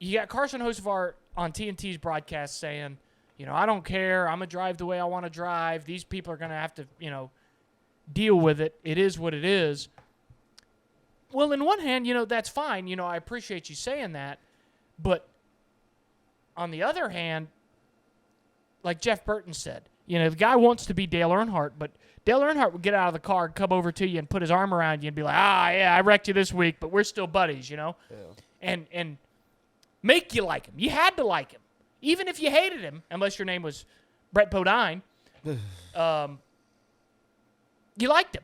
you got Carson Hocevar on TNT's broadcast saying, I don't care. I'm going to drive the way I want to drive. These people are going to have to, deal with it. It is what it is. Well, in one hand, that's fine. I appreciate you saying that. But on the other hand, like Jeff Burton said, the guy wants to be Dale Earnhardt, but Dale Earnhardt would get out of the car and come over to you and put his arm around you and be like, yeah, I wrecked you this week, but we're still buddies, Yeah. And make you like him. You had to like him. Even if you hated him, unless your name was Brett Bodine, you liked him.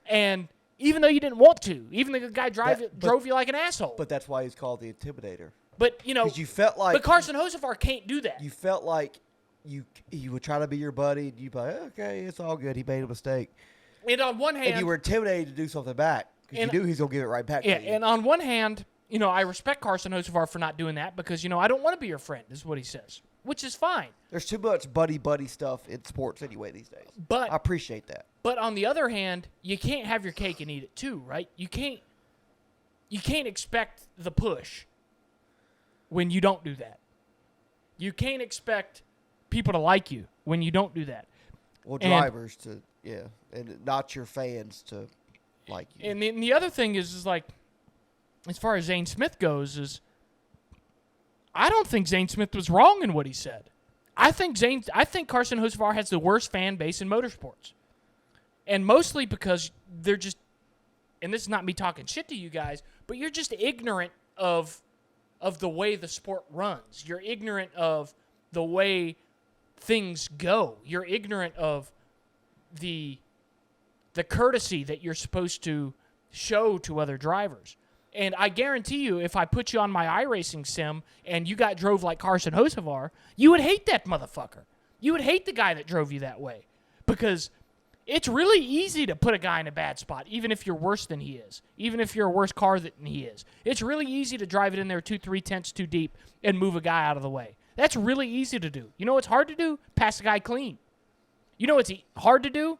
And even though you didn't want to, even though the guy drove you like an asshole. But that's why he's called the Intimidator. But, because you felt like. But Carson Hocevar can't do that. You felt like he would try to be your buddy, and you'd be like, okay, it's all good. He made a mistake. And on one hand. And you were intimidated to do something back because you knew he's going to give it right back to you. Yeah, and on one hand, I respect Carson Hocevar for not doing that because, I don't want to be your friend, is what he says, which is fine. There's too much buddy stuff in sports anyway these days. But I appreciate that. But on the other hand, you can't have your cake and eat it too, right? You can't expect the push when you don't do that. You can't expect people to like you when you don't do that. Well, drivers and not your fans to like you. And the other thing is like, as far as Zane Smith goes, is I don't think Zane Smith was wrong in what he said. I think Carson Hocevar has the worst fan base in motorsports. And mostly because they're just, and this is not me talking shit to you guys, but you're just ignorant of the way the sport runs. You're ignorant of the way things go. You're ignorant of the courtesy that you're supposed to show to other drivers. And I guarantee you, if I put you on my iRacing sim and you drove like Carson Hocevar, you would hate that motherfucker. You would hate the guy that drove you that way. Because it's really easy to put a guy in a bad spot, even if you're worse than he is. Even if you're a worse car than he is. It's really easy to drive it in there 2-3 tenths too deep and move a guy out of the way. That's really easy to do. You know what's hard to do? Pass a guy clean. You know what's hard to do?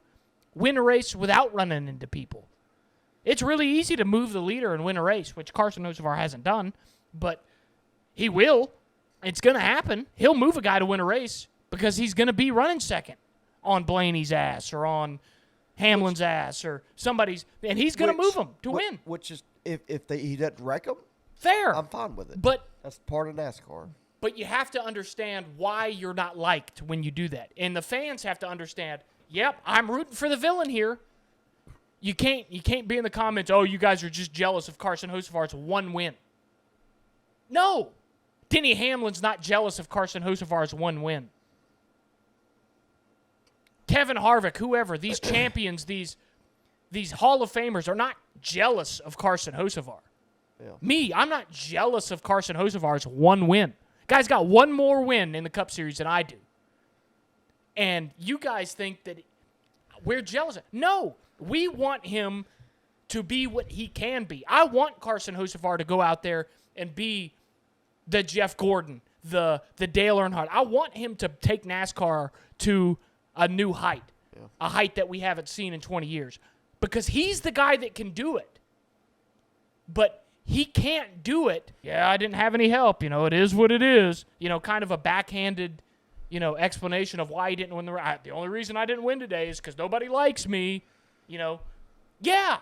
Win a race without running into people. It's really easy to move the leader and win a race, which Carson Hocevar hasn't done, but he will. It's going to happen. He'll move a guy to win a race because he's going to be running second on Blaney's ass or on Hamlin's ass or somebody's, and he's going to move him to win. Which is, if he doesn't wreck him, fair. I'm fine with it. But that's part of NASCAR. But you have to understand why you're not liked when you do that. And the fans have to understand, yep, I'm rooting for the villain here. You can't be in the comments, oh, you guys are just jealous of Carson Hocevar's one win. No. Denny Hamlin's not jealous of Carson Hocevar's one win. Kevin Harvick, whoever, these champions, these Hall of Famers are not jealous of Carson Hocevar. Yeah. Me, I'm not jealous of Carson Hocevar's one win. Guy's got one more win in the Cup Series than I do. And you guys think that we're jealous. No. We want him to be what he can be. I want Carson Hocevar to go out there and be the Jeff Gordon, the Dale Earnhardt. I want him to take NASCAR to a new height, a height that we haven't seen in 20 years, because he's the guy that can do it. But he can't do it. Yeah, I didn't have any help. It is what it is. Kind of a backhanded, explanation of why he didn't win the race. The only reason I didn't win today is because nobody likes me. Yeah,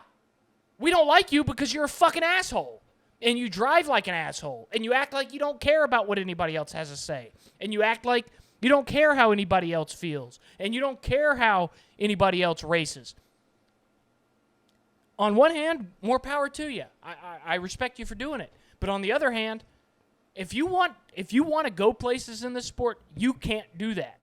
we don't like you because you're a fucking asshole. And you drive like an asshole. And you act like you don't care about what anybody else has to say. And you act like you don't care how anybody else feels. And you don't care how anybody else races. On one hand, more power to you. I respect you for doing it. But on the other hand, if you want to go places in this sport, you can't do that.